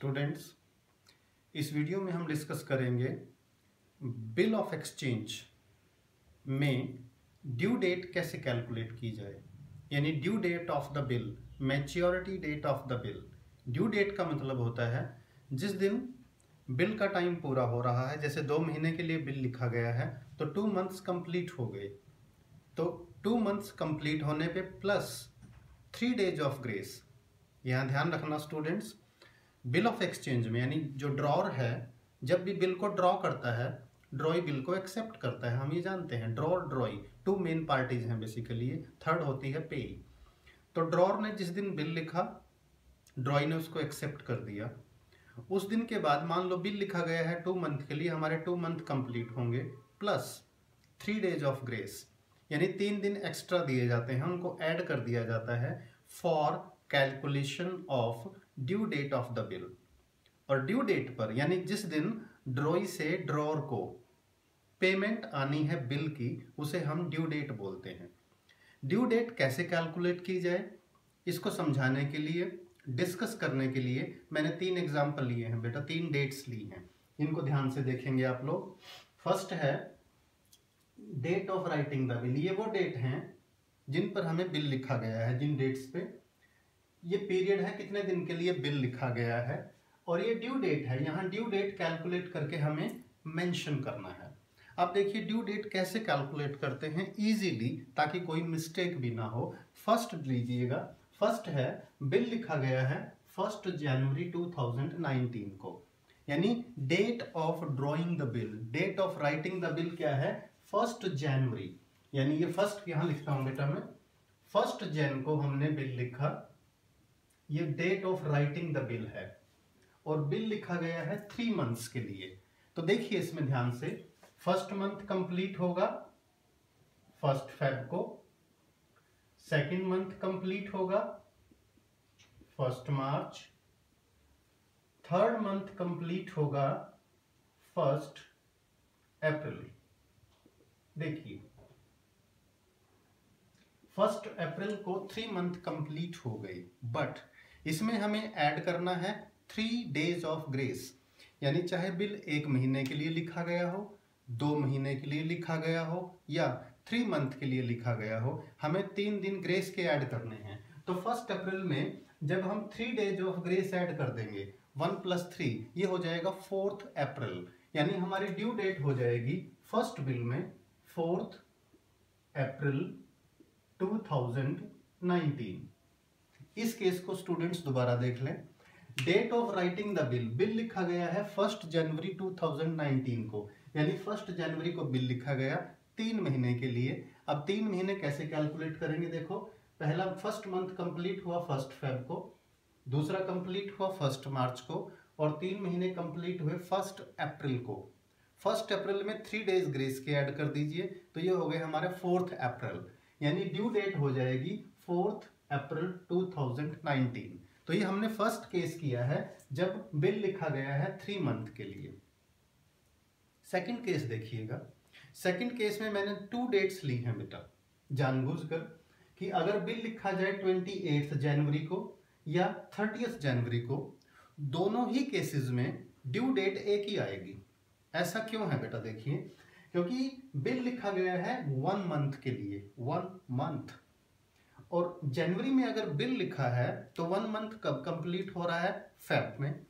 Students, इस video में हम डिस्कस करेंगे बिल ऑफ एक्सचेंज में ड्यू डेट कैसे कैलकुलेट की जाए, यानी due date of the bill, maturity date of the bill. Due date का मतलब होता है जिस दिन बिल का टाइम पूरा हो रहा है। जैसे 2 महीने के लिए बिल लिखा गया है तो 2 मंथ्स कंप्लीट हो गए, तो 2 मंथ्स कंप्लीट होने पे प्लस 3 डेज ऑफ ग्रेस। यहाँ ध्यान रखना स्टूडेंट्स, बिल ऑफ एक्सचेंज में यानी जो ड्रॉर है जब भी बिल को ड्रॉ करता है, ड्रॉई बिल को एक्सेप्ट करता है। हम ये जानते हैं ड्रॉर ड्रॉई 2 मेन पार्टीज हैं बेसिकली, थर्ड होती है पेई। तो ड्रॉर ने जिस दिन बिल लिखा, ड्रॉई ने उसको एक्सेप्ट कर दिया। उस दिन के बाद मान लो बिल लिखा गया है 2 मंथ के लिए, हमारे 2 मंथ कंप्लीट होंगे प्लस 3 डेज ऑफ ग्रेस, यानी 3 दिन एक्स्ट्रा दिए जाते हैं, उनको ऐड कर दिया जाता है for calculation of due date of the bill. और ड्यू डेट पर यानी जिस दिन ड्रॉई से ड्रॉर को पेमेंट आनी है बिल की, उसे हम ड्यू डेट बोलते हैं। ड्यू डेट कैसे कैलकुलेट की जाए, इसको समझाने के लिए, डिस्कस करने के लिए मैंने 3 एग्जाम्पल लिए हैं बेटा, 3 डेट्स ली हैं। इनको ध्यान से देखेंगे आप लोग। फर्स्ट है date of writing the bill. ये वो डेट हैं जिन पर हमें बिल लिखा गया है, जिन डेट्स पे ये पीरियड है, कितने दिन के लिए बिल लिखा गया है, और ये ड्यू डेट है। यहाँ ड्यू डेट कैलकुलेट करके हमें मेंशन करना है। अब देखिए ड्यू डेट कैसे कैलकुलेट करते हैं इजीली, ताकि कोई मिस्टेक भी ना हो। फर्स्ट लीजिएगा, फर्स्ट है बिल लिखा गया है 1 जनवरी 2019 को, यानी date of drawing the bill. Date of writing the bill क्या है? 1 जनवरी, यानी ये फर्स्ट यहाँ लिखता हूं बेटा मैं, 1 जन को हमने बिल लिखा, ये date of writing the bill है। और बिल लिखा गया है 3 मंथ्स के लिए। तो देखिए इसमें ध्यान से, फर्स्ट मंथ कंप्लीट होगा 1 फेब को, सेकंड मंथ कंप्लीट होगा 1 मार्च, थर्ड मंथ कंप्लीट होगा 1 अप्रैल। देखिए 1 अप्रैल को 3 मंथ कंप्लीट हो गई, बट इसमें हमें ऐड करना है 3 डेज ऑफ ग्रेस। यानी चाहे बिल 1 महीने के लिए लिखा गया हो, 2 महीने के लिए लिखा गया हो, या 3 मंथ के लिए लिखा गया हो, हमें 3 दिन ग्रेस के ऐड करने हैं। तो 1 अप्रैल में जब हम 3 डेज ऑफ ग्रेस ऐड कर देंगे, 1 + 3, ये हो जाएगा 4 अप्रैल। यानी हमारी ड्यू डेट हो जाएगी फर्स्ट बिल में 4 अप्रैल 2019। इस केस को स्टूडेंट्स दोबारा देख लें। Date of writing the bill, bill लिखा गया है 1 जनवरी 2019 को, यानी 1 जनवरी को बिल लिखा गया 3 महीने के लिए। अब 3 महीने कैसे कैलकुलेट करेंगे? देखो, पहला फर्स्ट मंथ कंप्लीट हुआ 1 फेब को, दूसरा कंप्लीट हुआ 1 मार्च को, और 3 महीने कंप्लीट हुए 1 अप्रैल को। 1 अप्रैल में 3 डेज ग्रेस के ऐड कर दीजिए, तो ये हो गए हमारे 4 अप्रैल, यानी ड्यू डेट हो जाएगी 4 अप्रैल 2019। तो ये हमने फर्स्ट केस किया है जब बिल लिखा गया है 3 मंथ के लिए। सेकंड केस देखिएगा। सेकंड केस में मैंने 2 डेट्स ली हैं बेटा जानबूझकर, कि अगर बिल लिखा जाए 28 जनवरी को या 30 जनवरी को, दोनों ही केसेस में ड्यू डेट एक ही आएगी। ऐसा क्यों है बेटा? देखिए, क्योंकि बिल लिखा गया है 1 मंथ के लिए, 1 मंथ, और जनवरी में अगर बिल लिखा है तो 1 मंथ कब कंप्लीट हो रहा है? फेब में।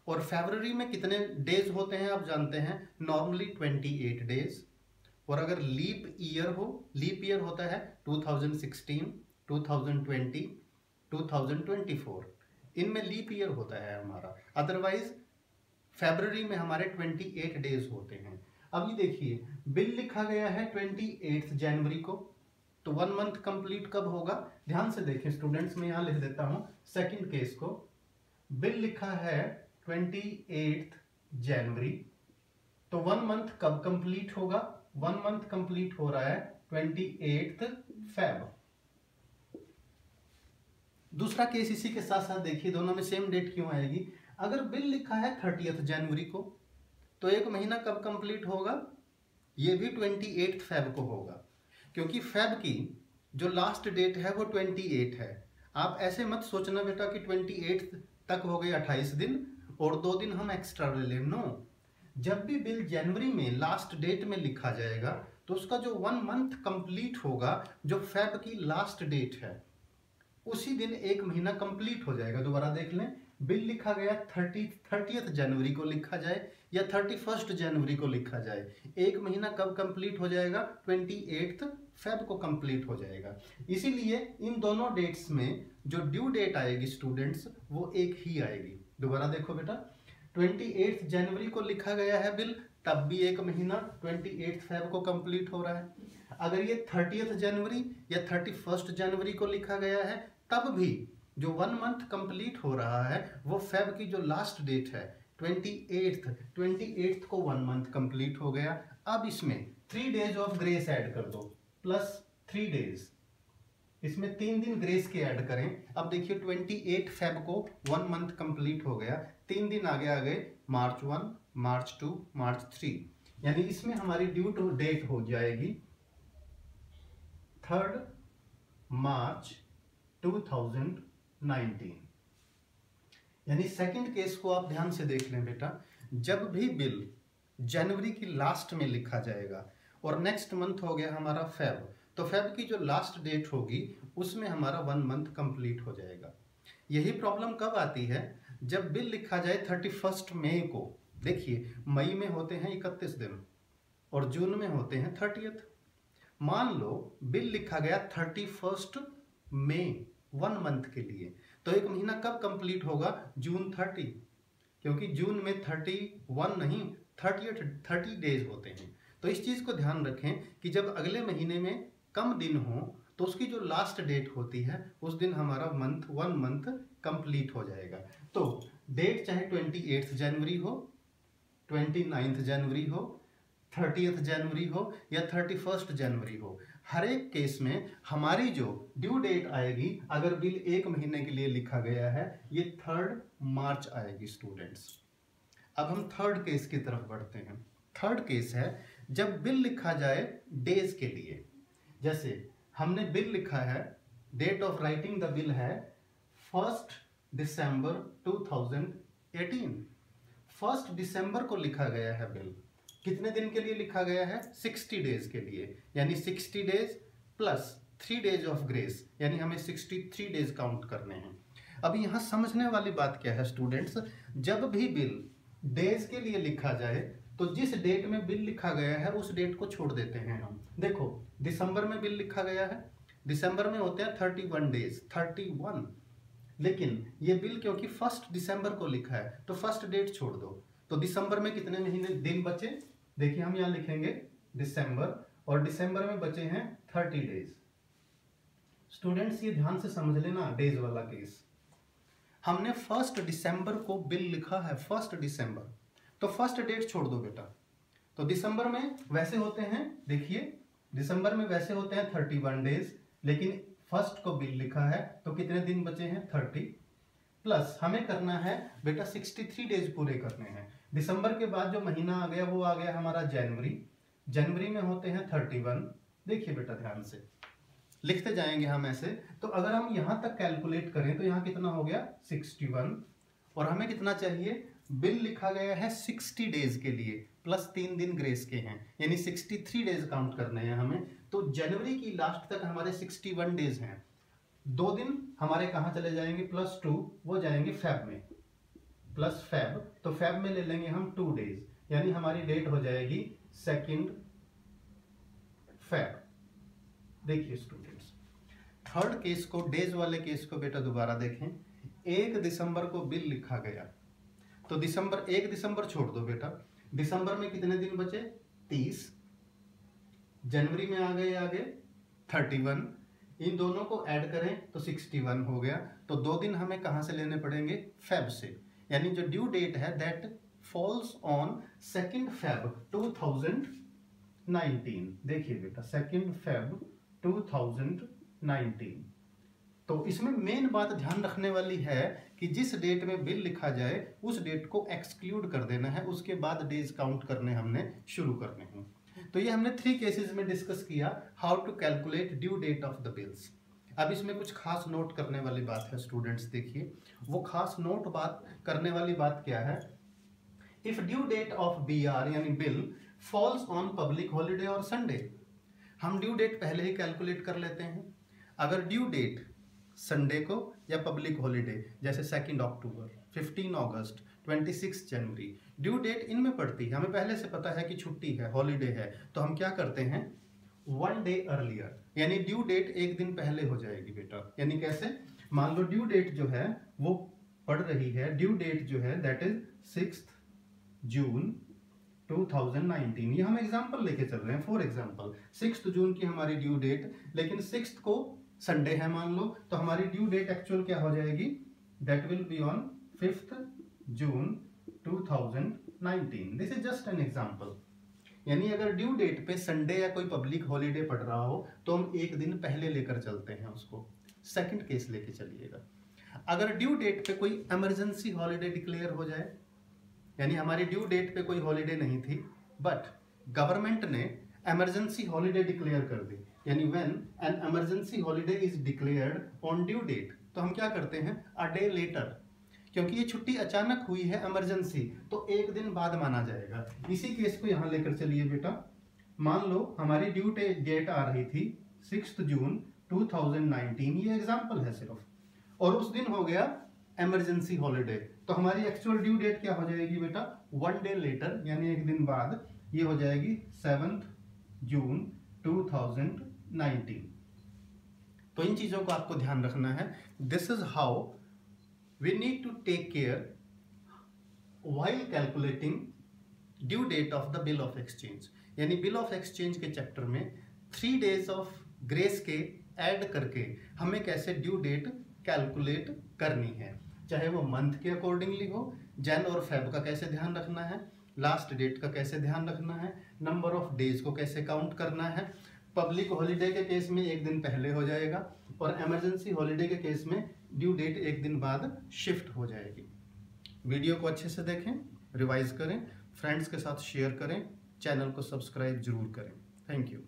और फरवरी में कितने डेज होते हैं आप जानते हैं, नॉर्मली 28 डेज। और अगर लीप ईयर हो, लीप ईयर होता है 2016, 2020, 2024, इनमें लीप ईयर होता है हमारा। अदरवाइज फरवरी में हमारे 28 डेज होते हैं। अब ये देखिए, बिल लिखा गया है 28 जनवरी को, तो 1 मंथ कंप्लीट कब होगा? ध्यान से देखें स्टूडेंट्स, मैं यहां लिख देता हूं सेकंड केस को। बिल लिखा है 28 जनवरी, तो 1 मंथ कब कंप्लीट होगा? 1 मंथ कंप्लीट हो रहा है 28 फेब। दूसरा केस इसी के साथ साथ देखिए, दोनों में सेम डेट क्यों आएगी? अगर बिल लिखा है 30 जनवरी को, तो 1 महीना कब कंप्लीट होगा? ये भी 28 फेब को होगा, क्योंकि फेब की जो लास्ट डेट है वो 28 है। आप ऐसे मत सोचना बेटा कि 28 तक हो गए 28 दिन और 2 दिन हम एक्स्ट्रा ले लें। नो, जब भी बिल जनवरी में लास्ट डेट में लिखा जाएगा तो उसका जो 1 मंथ कंप्लीट होगा, जो फेब की लास्ट डेट है, उसी दिन 1 महीना कंप्लीट हो जाएगा। दोबारा देख लें, बिल लिखा गया 30 जनवरी को लिखा जाए या 31 जनवरी को लिखा जाए, 1 महीना कब कंप्लीट हो जाएगा? 28 फेब को कंप्लीट हो जाएगा। इसीलिए इन दोनों डेट्स में जो ड्यू डेट आएगी स्टूडेंट्स, वो एक ही आएगी। दोबारा देखो बेटा, 28 जनवरी को लिखा गया है बिल, तब भी 1 महीना 28 फेब को कंप्लीट हो रहा है। अगर ये 30 जनवरी या 31 जनवरी को लिखा गया है, तब भी जो 1 मंथ कंप्लीट हो रहा है वो फेब की जो लास्ट डेट है 28 को 1 मंथ कंप्लीट हो गया। अब इसमें 3 डेज ऑफ ग्रेस ऐड कर दो, प्लस 3 डेज, इसमें 3 दिन ग्रेस के ऐड करें। अब देखिए 28 फेब को 1 मंथ कंप्लीट हो गया, 3 दिन आगे आ गए, मार्च 1, मार्च 2, मार्च 3, यानी इसमें हमारी ड्यू डेट हो जाएगी 3 मार्च 2019। यानी सेकंड केस को आप ध्यान से देख लें बेटा, जब भी बिल जनवरी की लास्ट में लिखा जाएगा और नेक्स्ट मंथ हो गया हमारा फेब, तो फेब की जो लास्ट डेट होगी उसमें हमारा 1 मंथ कंप्लीट हो जाएगा। यही प्रॉब्लम कब आती है? जब बिल लिखा जाए 31 मई को। देखिए, मई में होते हैं 31 दिन और जून में होते हैं 30। मान लो बिल लिखा गया 31 मई 1 मंथ के लिए, तो 1 महीना कब कंप्लीट होगा? जून 30, क्योंकि जून में 31 नहीं 30 डेज होते हैं। तो इस चीज़ को ध्यान रखें कि जब अगले महीने में कम दिन हो तो उसकी जो लास्ट डेट होती है उस दिन हमारा 1 मंथ कंप्लीट हो जाएगा। तो डेट चाहे 28 जनवरी हो, 29 जनवरी हो, 30 जनवरी हो या 31 जनवरी हो, हर एक केस में हमारी जो ड्यू डेट आएगी, अगर बिल 1 महीने के लिए लिखा गया है, ये 3 मार्च आएगी स्टूडेंट्स। अब हम थर्ड केस की तरफ बढ़ते हैं। थर्ड केस है जब बिल लिखा जाए डेज के लिए। जैसे हमने बिल लिखा है, date of writing the bill है 1 दिसंबर 2018। 1 दिसंबर को लिखा गया है बिल, कितने दिन के लिए लिखा गया है? 60 डेज के लिए, यानी 60 days plus 3 days of grace, यानी हमें 63 डेज काउंट करने हैं। अब यहाँ समझने वाली बात क्या है स्टूडेंट्स, जब भी बिल डेज के लिए लिखा जाए तो जिस डेट में बिल लिखा गया है उस डेट को छोड़ देते हैं हम। देखो, दिसंबर में बिल लिखा गया है, दिसंबर में होते हैं 31 डेज, 31, लेकिन ये बिल क्योंकि 1 दिसंबर को लिखा है तो फर्स्ट डेट छोड़ दो। तो दिसंबर में कितने महीने दिन बचे? देखिए, हम यहाँ लिखेंगे दिसंबर, और दिसंबर में बचे हैं 30 डेज। स्टूडेंट्स, ये ध्यान से समझ लेना डेज वाला केस। हमने 1 दिसंबर को बिल लिखा है, 1 दिसंबर, तो फर्स्ट डेट छोड़ दो बेटा। तो दिसंबर में वैसे होते हैं, देखिए दिसंबर में वैसे होते हैं 31 डेज, लेकिन 1 को बिल लिखा है तो कितने दिन बचे हैं? 30, प्लस हमें करना है बेटा 63 डेज पूरे करने हैं। दिसंबर के बाद जो महीना आ गया वो आ गया हमारा जनवरी। जनवरी में होते हैं 31। देखिए बेटा ध्यान से लिखते जाएंगे हम ऐसे। तो अगर हम यहाँ तक कैलकुलेट करें तो यहाँ कितना हो गया? 61, और हमें कितना चाहिए? बिल लिखा गया है 60 डेज के लिए, प्लस 3 दिन ग्रेस के हैं, यानी 63 डेज काउंट करने हैं हमें। तो जनवरी की लास्ट तक हमारे 61 डेज हैं। 2 दिन हमारे कहाँ चले जाएंगे? +2, वो जाएंगे फेब में, प्लस फेब, तो फेब में ले लेंगे हम 2 डेज, यानी हमारी डेट हो जाएगी 2 फेब। देखिए स्टूडेंट्स, थर्ड केस को, डेज वाले केस को बेटा दोबारा देखें। 1 दिसंबर को बिल लिखा गया, तो दिसंबर 1 दिसंबर छोड़ दो बेटा। दिसंबर में कितने दिन बचे? 30। जनवरी में आ गए आगे 31, इन दोनों को ऐड करें तो 61 हो गया। तो 2 दिन हमें कहाँ से लेने पड़ेंगे? फेब से, यानी जो ड्यू डेट है दैट फॉल्स ऑन 2 फेब 2019। देखिए बेटा 2 फेब 2019। तो इसमें मेन बात ध्यान रखने वाली है कि जिस डेट में बिल लिखा जाए उस डेट को एक्सक्लूड कर देना है, उसके बाद डेज काउंट करने हमने शुरू करने हैं। तो ये हमने 3 केसेस में डिस्कस किया, how to calculate due date of the bills. अब इसमें कुछ खास नोट करने वाली बात है स्टूडेंट्स, देखिए वो खास नोट बात करने वाली बात क्या है। If due date of BR यानी bill falls on public holiday और संडे, हम ड्यू डेट पहले ही कैलकुलेट कर लेते हैं। अगर ड्यू डेट संडे को या पब्लिक हॉलीडे जैसे 2 अक्टूबर, 15 अगस्त, 26 जनवरी, ड्यू डेट इनमें पड़ती है, हमें पहले से पता है कि छुट्टी है, हॉलीडे है, तो हम क्या करते हैं 1 डे अर्लियर, यानी ड्यू डेट एक दिन पहले हो जाएगी बेटा। यानी कैसे, मान लो ड्यू डेट जो है वो पड़ रही है, ड्यू डेट जो है दैट इज 6 जून 2019, ये हम एग्जांपल लेके चल रहे हैं। फॉर एग्जांपल 6 जून की हमारी ड्यू डेट, लेकिन 6 को संडे है मान लो, तो हमारी ड्यू डेट एक्चुअल क्या हो जाएगी, that will be on 5 June 2019। This is just an example. यानी अगर ड्यू डेट पे संडे या कोई पब्लिक हॉलीडे पड़ रहा हो तो हम एक दिन पहले लेकर चलते हैं उसको। सेकंड केस लेके चलिएगा, अगर ड्यू डेट पे कोई इमरजेंसी हॉलीडे डिक्लेयर हो जाए, यानी हमारी ड्यू डेट पे कोई हॉलीडे नहीं थी बट गवर्नमेंट ने इमरजेंसी हॉलीडे डिक्लेयर कर दी, यानी when an emergency holiday is declared on due date, तो हम क्या करते हैं अ डे लेटर, क्योंकि ये छुट्टी अचानक हुई है इमरजेंसी, तो एक दिन बाद माना जाएगा। इसी केस को यहाँ लेकर चलिए बेटा, मान लो हमारी ड्यू डेट आ रही थी 6 जून 2019, ये एग्जांपल है सिर्फ, और उस दिन हो गया इमरजेंसी हॉलीडे, तो हमारी एक्चुअल ड्यू डेट क्या हो जाएगी बेटा 1 डे लेटर, यानी एक दिन बाद, ये हो जाएगी 7 जून 2019। तो इन चीजों को आपको ध्यान रखना है। This is how we need to take care while calculating due date of the bill of exchange। यानी bill of exchange के चैप्टर में 3 days of grace के ऐड करके हमें कैसे ड्यू डेट कैलकुलेट करनी है, चाहे वो मंथ के अकॉर्डिंगली हो, जन और फेब का कैसे ध्यान रखना है, लास्ट डेट का कैसे ध्यान रखना है, नंबर ऑफ डेज को कैसे काउंट करना है। पब्लिक हॉलीडे के केस में एक दिन पहले हो जाएगा और इमरजेंसी हॉलीडे के केस में ड्यू डेट एक दिन बाद शिफ्ट हो जाएगी। वीडियो को अच्छे से देखें, रिवाइज करें, फ्रेंड्स के साथ शेयर करें, चैनल को सब्सक्राइब जरूर करें। Thank you.